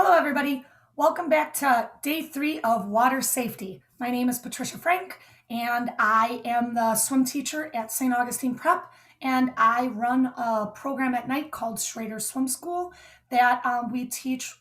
Hello, everybody. Welcome back to day 3 of water safety. My name is Betka-Frank, and I am the swim teacher at St. Augustine Prep, and I run a program at night called Schrader Swim School that we teach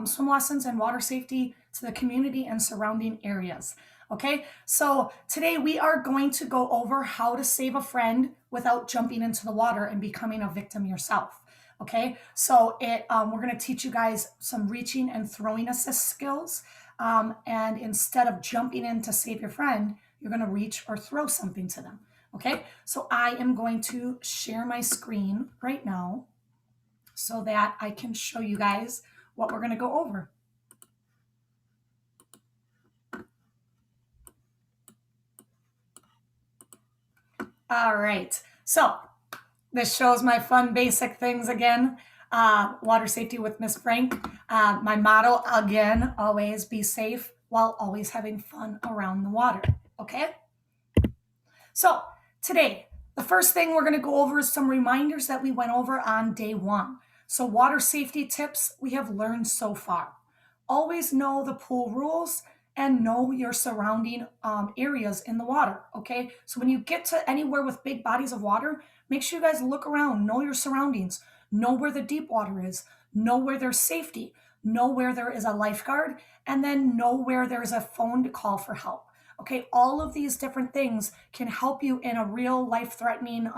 swim lessons and water safety to the community and surrounding areas. Okay, so today we are going to go over how to save a friend without jumping into the water and becoming a victim yourself. Okay, so we're going to teach you guys some reaching and throwing assist skills. And instead of jumping in to save your friend, you're going to reach or throw something to them. Okay, so I am going to share my screen right now so that I can show you guys what we're going to go over. All right, so this shows my fun basic things again. Water safety with Miss Frank. My motto again, always be safe while always having fun around the water. Okay? So today, the first thing we're going to go over is some reminders that we went over on day 1. So water safety tips we have learned so far. Always know the pool rules and know your surrounding areas in the water, okay? So when you get to anywhere with big bodies of water, make sure you guys look around, know your surroundings, know where the deep water is, know where there's safety, know where there is a lifeguard, and then know where there's a phone to call for help. Okay, all of these different things can help you in a real life-threatening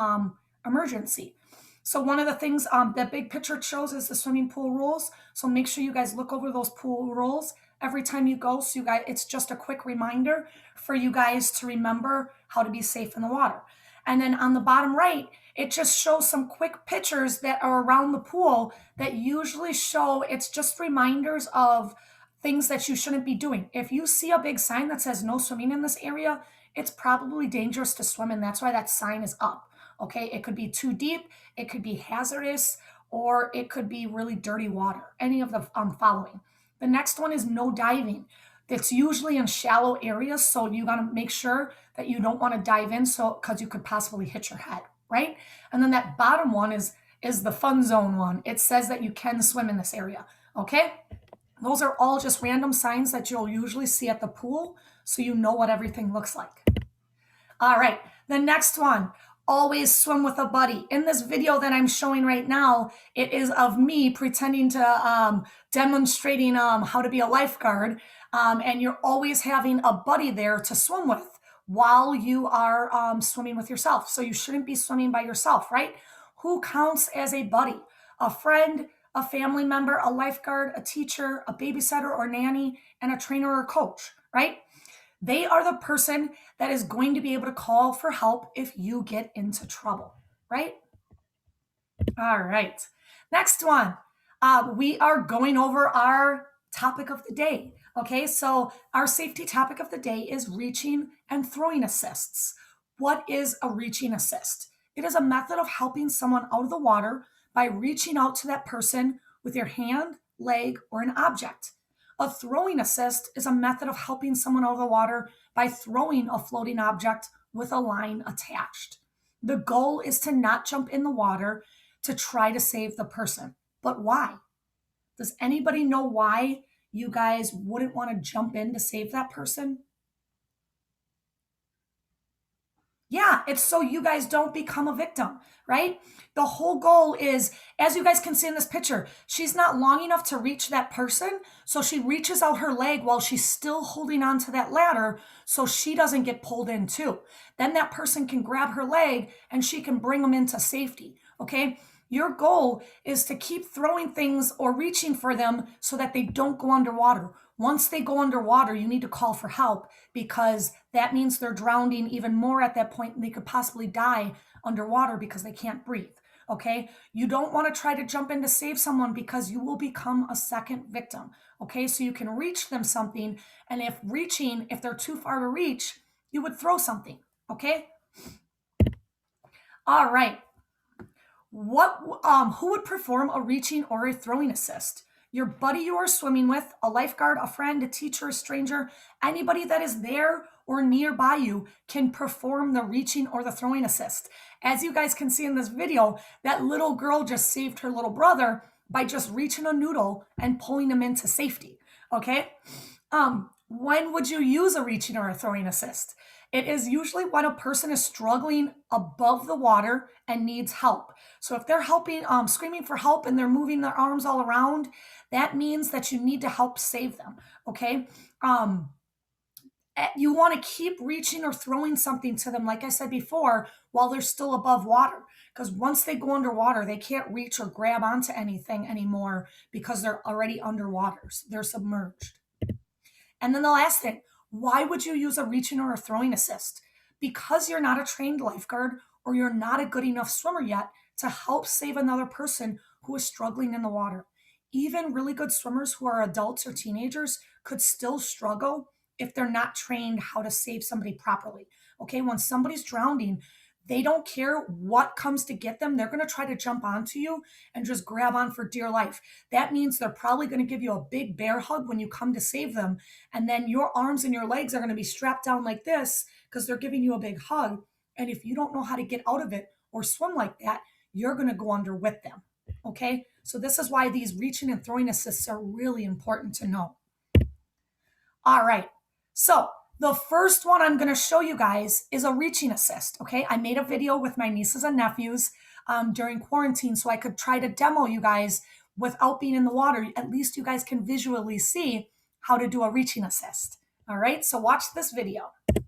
emergency. So one of the things that big picture shows is the swimming pool rules. So make sure you guys look over those pool rules every time you go. So you guys, it's just a quick reminder for you guys to remember how to be safe in the water. And then on the bottom right, it just shows some quick pictures that are around the pool that usually show, it's just reminders of things that you shouldn't be doing. If you see a big sign that says no swimming in this area, it's probably dangerous to swim, and that's why that sign is up. Okay, it could be too deep, it could be hazardous, or it could be really dirty water. Any of the following. The next one is no diving. It's usually in shallow areas, so you got to make sure that you don't want to dive in, so because you could possibly hit your head, right? And then that bottom one is the fun zone one. It says that you can swim in this area. Okay, those are all just random signs that you'll usually see at the pool, so you know what everything looks like. All right, the next one, always swim with a buddy. In this video that I'm showing right now, it is of me pretending to demonstrating how to be a lifeguard, and you're always having a buddy there to swim with while you are swimming with yourself. So you shouldn't be swimming by yourself, right? Who counts as a buddy? A friend, a family member, a lifeguard, a teacher, a babysitter or nanny, and a trainer or coach, right? They are the person that is going to be able to call for help if you get into trouble, right? All right. Next one. We are going over our topic of the day. Okay, so our safety topic of the day is reaching and throwing assists. What is a reaching assist? It is a method of helping someone out of the water by reaching out to that person with your hand, leg, or an object. A throwing assist is a method of helping someone out of the water by throwing a floating object with a line attached. The goal is to not jump in the water to try to save the person. But why? Does anybody know why you guys wouldn't want to jump in to save that person? Yeah, it's so you guys don't become a victim, right? The whole goal is, as you guys can see in this picture, she's not long enough to reach that person, so she reaches out her leg while she's still holding on to that ladder so she doesn't get pulled in too. Then that person can grab her leg and she can bring them into safety, okay? Your goal is to keep throwing things or reaching for them so that they don't go underwater. Once they go underwater, you need to call for help because that means they're drowning even more at that point and they could possibly die underwater because they can't breathe. Okay, you don't want to try to jump in to save someone because you will become a second victim. Okay, so you can reach them something, and if they're too far to reach, you would throw something. Okay, all right. Who would perform a reaching or a throwing assist? Your buddy you are swimming with, a lifeguard, a friend, a teacher, a stranger, anybody that is there or nearby you can perform the reaching or the throwing assist. As you guys can see in this video, that little girl just saved her little brother by just reaching a noodle and pulling them into safety. Okay. When would you use a reaching or a throwing assist? It is usually when a person is struggling above the water and needs help. So if they're helping, screaming for help and they're moving their arms all around, that means that you need to help save them. Okay. You want to keep reaching or throwing something to them, like I said before, while they're still above water. Because once they go underwater, they can't reach or grab onto anything anymore because they're already underwater. So they're submerged. And then the last thing, why would you use a reaching or a throwing assist? Because you're not a trained lifeguard or you're not a good enough swimmer yet to help save another person who is struggling in the water. Even really good swimmers who are adults or teenagers could still struggle if they're not trained how to save somebody properly. Okay, when somebody's drowning, they don't care what comes to get them. They're going to try to jump onto you and just grab on for dear life. That means they're probably going to give you a big bear hug when you come to save them. And then your arms and your legs are going to be strapped down like this because they're giving you a big hug. And if you don't know how to get out of it or swim like that, you're going to go under with them. Okay. So this is why these reaching and throwing assists are really important to know. All right. So the first one I'm going to show you guys is a reaching assist. Okay. I made a video with my nieces and nephews during quarantine so I could try to demo you guys without being in the water. At least you guys can visually see how to do a reaching assist. All right. So watch this video. All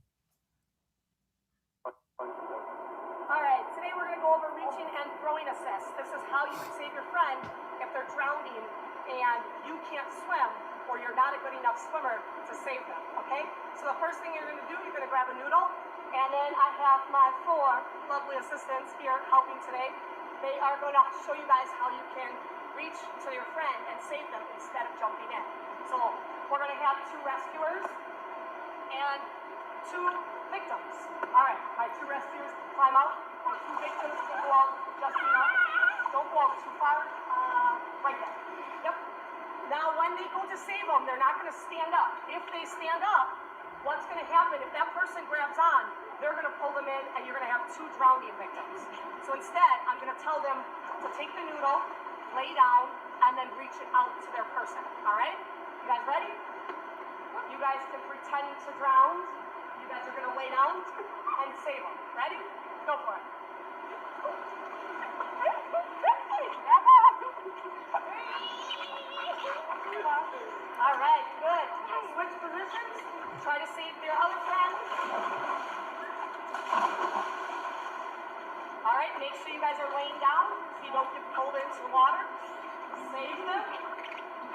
right. Today we're going to go over reaching and throwing assist. This is how you would save your friend if they're drowning and you can't swim, or you're not a good enough swimmer to save them, okay? So the first thing you're gonna do, you're gonna grab a noodle, and then I have my 4 lovely assistants here helping today. They are gonna show you guys how you can reach to your friend and save them instead of jumping in. So we're gonna have 2 rescuers and 2 victims. All right, my 2 rescuers climb out, my 2 victims can go out just enough. Don't go out too far, right there. Yep. Now, when they go to save them, they're not going to stand up. If they stand up, what's going to happen, if that person grabs on, they're going to pull them in, and you're going to have 2 drowning victims. So instead, I'm going to tell them to take the noodle, lay down, and then reach it out to their person. All right? You guys ready? You guys can pretend to drown. You guys are going to lay down and save them. Ready? Go for it. All right, good. Switch positions. Try to save their other friend. All right, make sure you guys are laying down so you don't get pulled into the water. Save them.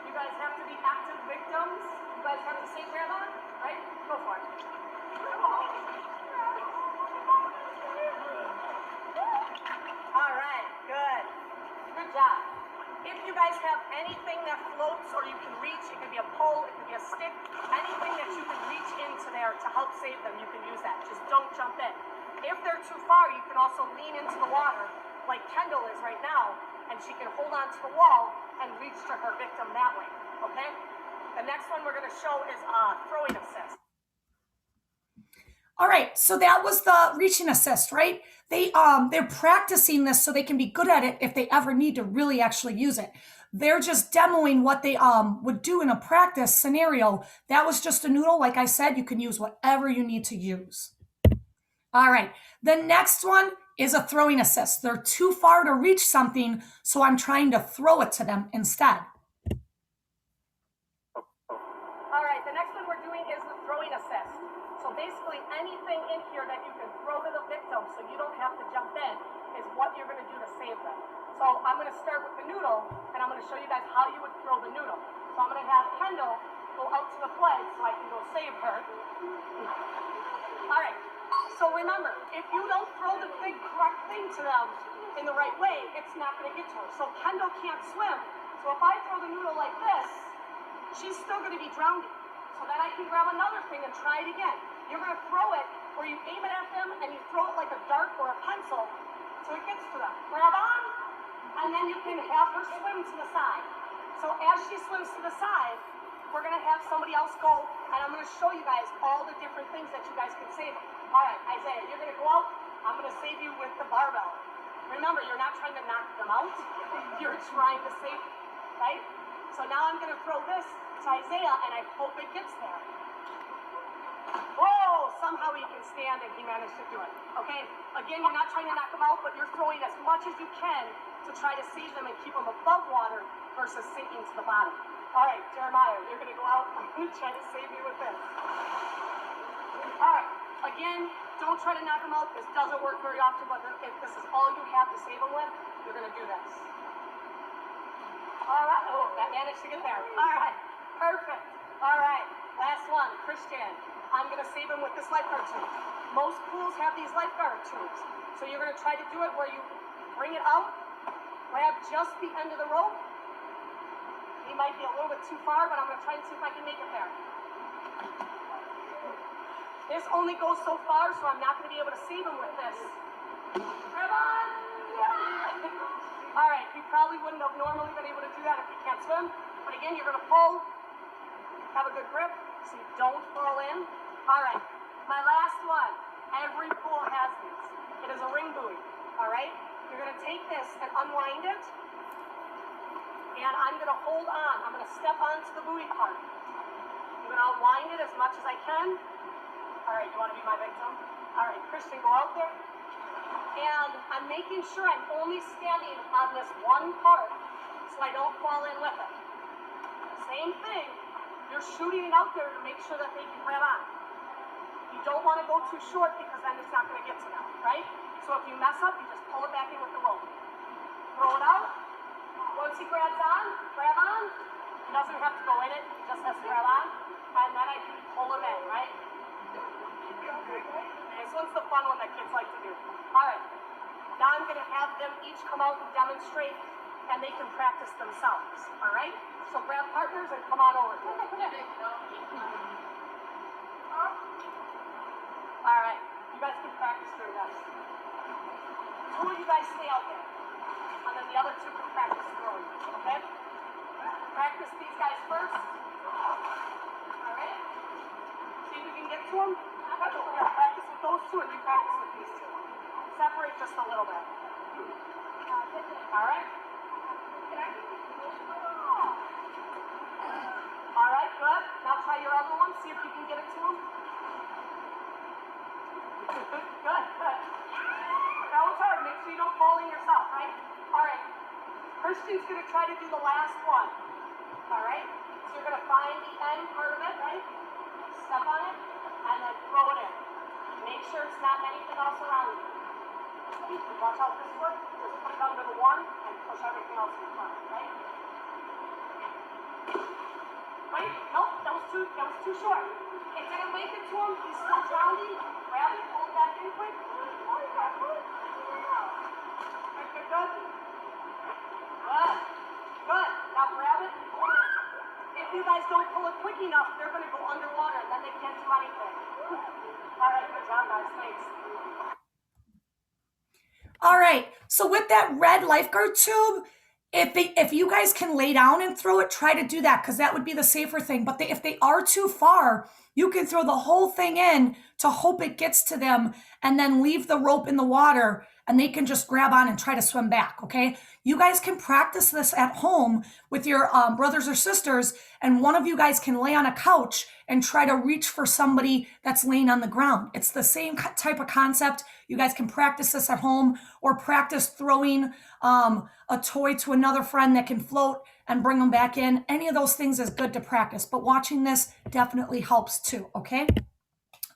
You guys have to be active victims. You guys have the same grandma, right? Go for it. All right, good. Good job. If you guys have anything that floats or you can reach, it could be a pole, it could be a stick, anything that you can reach into there to help save them, you can use that. Just don't jump in. If they're too far, you can also lean into the water like Kendall is right now, and she can hold on to the wall and reach to her victim that way, okay? The next one we're going to show is throwing assist. All right, so that was the reaching assist, right? They're practicing this so they can be good at it if they ever need to really actually use it. They're just demoing what they would do in a practice scenario. That was just a noodle. Like I said, you can use whatever you need to use. All right, the next one is a throwing assist. They're too far to reach something, so I'm trying to throw it to them instead. All right, the next one we're doing is the throwing assist. So basically anything in here that you can throw to the victim so you don't have to jump in is what you're going to do to save them. So I'm going to start with the noodle, and I'm going to show you guys how you would throw the noodle. So I'm going to have Kendall go out to the flag so I can go save her. All right, so remember, if you don't throw the big correct thing to them in the right way, it's not going to get to her. So Kendall can't swim. So if I throw the noodle like this, she's still going to be drowning. So then I can grab another thing and try it again. You're going to throw it where you aim it at them and you throw it like a dart or a pencil so it gets to them. Grab on, and then you can have her swim to the side. So as she swims to the side, we're going to have somebody else go, and I'm going to show you guys all the different things that you guys can save them. All right, Isaiah, you're going to go out. I'm going to save you with the barbell. Remember, you're not trying to knock them out. You're trying to save them. right? So now I'm going to throw this to Isaiah, and I hope it gets there. Whoa, somehow he can stand and he managed to do it. Okay, again, you're not trying to knock them out, but you're throwing as much as you can to try to save them and keep them above water versus sinking to the bottom. All right, Jeremiah, you're going to go out and try to save me with this. All right, again, don't try to knock them out. This doesn't work very often, but if this is all you have to save them with, you're going to do this. All right, oh, that managed to get there. All right, perfect. All right, last one, Christian. I'm going to save him with this lifeguard tube. Most pools have these lifeguard tubes. So you're going to try to do it where you bring it out, grab just the end of the rope. He might be a little bit too far, but I'm going to try and see if I can make it there. This only goes so far, so I'm not going to be able to save him with this. Grab on! Yeah. All right, you probably wouldn't have normally been able to do that if you can't swim. But again, you're going to pull, have a good grip, so you don't fall in. All right, my last one. Every pool has these. It is a ring buoy, all right? You're going to take this and unwind it, and I'm going to hold on. I'm going to step onto the buoy part. I'm going to unwind it as much as I can. All right, you want to be my victim? All right, Christian, go out there. And I'm making sure I'm only standing on this one part so I don't fall in with it. Same thing, you're shooting it out there to make sure that they can grab on. You don't want to go too short because then it's not going to get to them, right? So if you mess up, you just pull it back in with the rope. Throw it out. Once he grabs on, grab on. He doesn't have to go in it, he just has to grab on. And then I can pull him in, right? This one's the fun one that kids like to do. All right. Now I'm going to have them each come out and demonstrate, and they can practice themselves, all right? So grab partners and come on over. All right, you guys can practice doing this. Two of you guys stay out there, and then the other two can practice throwing, okay? Practice these guys first. All right? See if you can get to them. Yeah, practice with those two, and you practice with these two. Separate just a little bit. All right? All right, good. Now try your other one. See if you can get it to them. Good, good. That was hard. Make sure you don't fall in yourself, right? All right. Christian's going to try to do the last one. All right? So you're going to find the end part of it, right? Step on it, and then throw it in. Make sure it's not anything else around you. Watch out this foot. Just put it under the one and push everything else in front, right? Wait, nope, that was too short. It didn't make it to him. He's still drowning. Grab it, hold it back in quick. Good. Good. Now grab it and pull it. If you guys don't pull it quick enough, they're going to go underwater and then they can't do anything. All right, good job, guys. Thanks. All right, so with that red lifeguard tube, if you guys can lay down and throw it, try to do that because that would be the safer thing. But if they are too far, you can throw the whole thing in to hope it gets to them and then leave the rope in the water and they can just grab on and try to swim back, okay? You guys can practice this at home with your brothers or sisters, and one of you guys can lay on a couch and try to reach for somebody that's laying on the ground. It's the same type of concept. You guys can practice this at home or practice throwing a toy to another friend that can float and bring them back in. Any of those things is good to practice, but watching this definitely helps too, okay?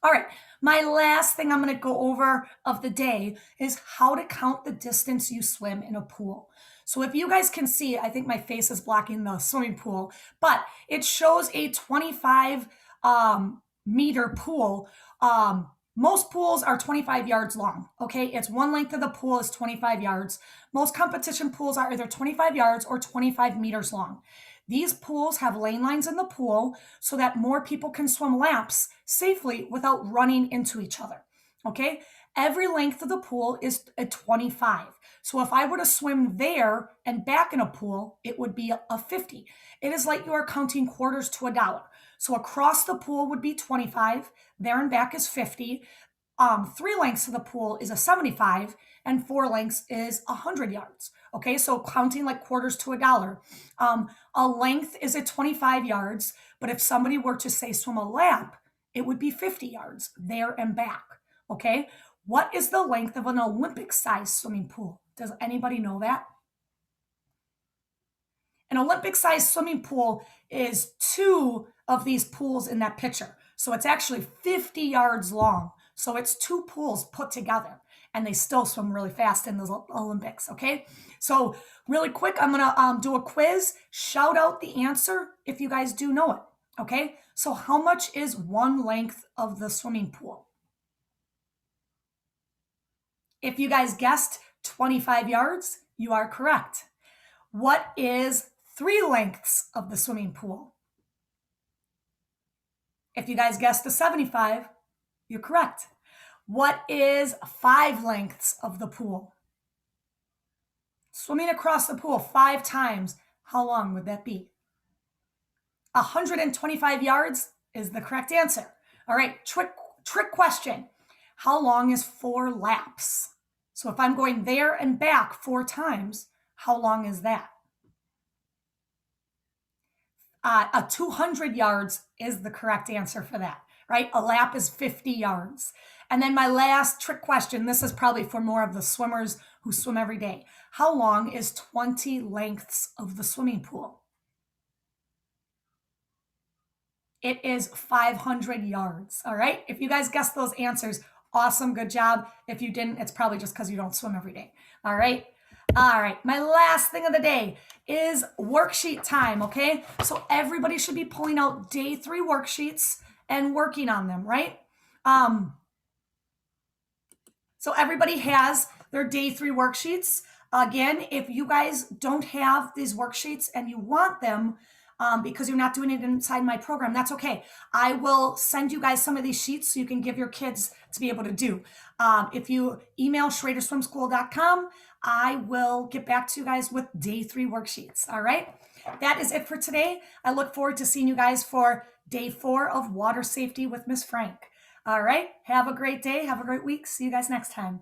All right, my last thing I'm going to go over of the day is how to count the distance you swim in a pool. So if you guys can see, I think my face is blocking the swimming pool, but it shows a 25 meter pool. Most pools are 25 yards long, okay? It's one length of the pool is 25 yards. Most competition pools are either 25 yards or 25 meters long. These pools have lane lines in the pool so that more people can swim laps safely without running into each other, okay? Every length of the pool is a 25. So if I were to swim there and back in a pool, it would be a 50. It is like you are counting quarters to a dollar. So across the pool would be 25, there and back is 50. 3 lengths of the pool is a 75, and 4 lengths is 100 yards. Okay, so counting like quarters to a dollar. A length is at 25 yards, but if somebody were to say swim a lap, it would be 50 yards there and back. Okay, what is the length of an Olympic sized swimming pool? Does anybody know that? An Olympic sized swimming pool is two of these pools in that picture. So it's actually 50 yards long. So it's two pools put together and they still swim really fast in the Olympics. Okay. So really quick, I'm going to do a quiz. Shout out the answer if you guys do know it. Okay. So how much is one length of the swimming pool? If you guys guessed 25 yards, you are correct. What is 3 lengths of the swimming pool? If you guys guessed the 75, you're correct. What is 5 lengths of the pool? Swimming across the pool 5 times, how long would that be? 125 yards is the correct answer. All right, trick question. How long is 4 laps? So if I'm going there and back 4 times, how long is that? 200 yards is the correct answer for that, right? A lap is 50 yards. And then my last trick question, this is probably for more of the swimmers who swim every day. How long is 20 lengths of the swimming pool? It is 500 yards, all right? If you guys guessed those answers, awesome, good job. If you didn't, it's probably just because you don't swim every day, all right? All right, my last thing of the day is worksheet time, okay? So everybody should be pulling out day 3 worksheets and working on them, right? So everybody has their day 3 worksheets. Again, if you guys don't have these worksheets and you want them because you're not doing it inside my program, that's okay. I will send you guys some of these sheets so you can give your kids to be able to do. If you email schraderswimschool.com, I will get back to you guys with day 3 worksheets. All right. That is it for today. I look forward to seeing you guys for day 4 of water safety with Miss Frank. All right. Have a great day. Have a great week. See you guys next time.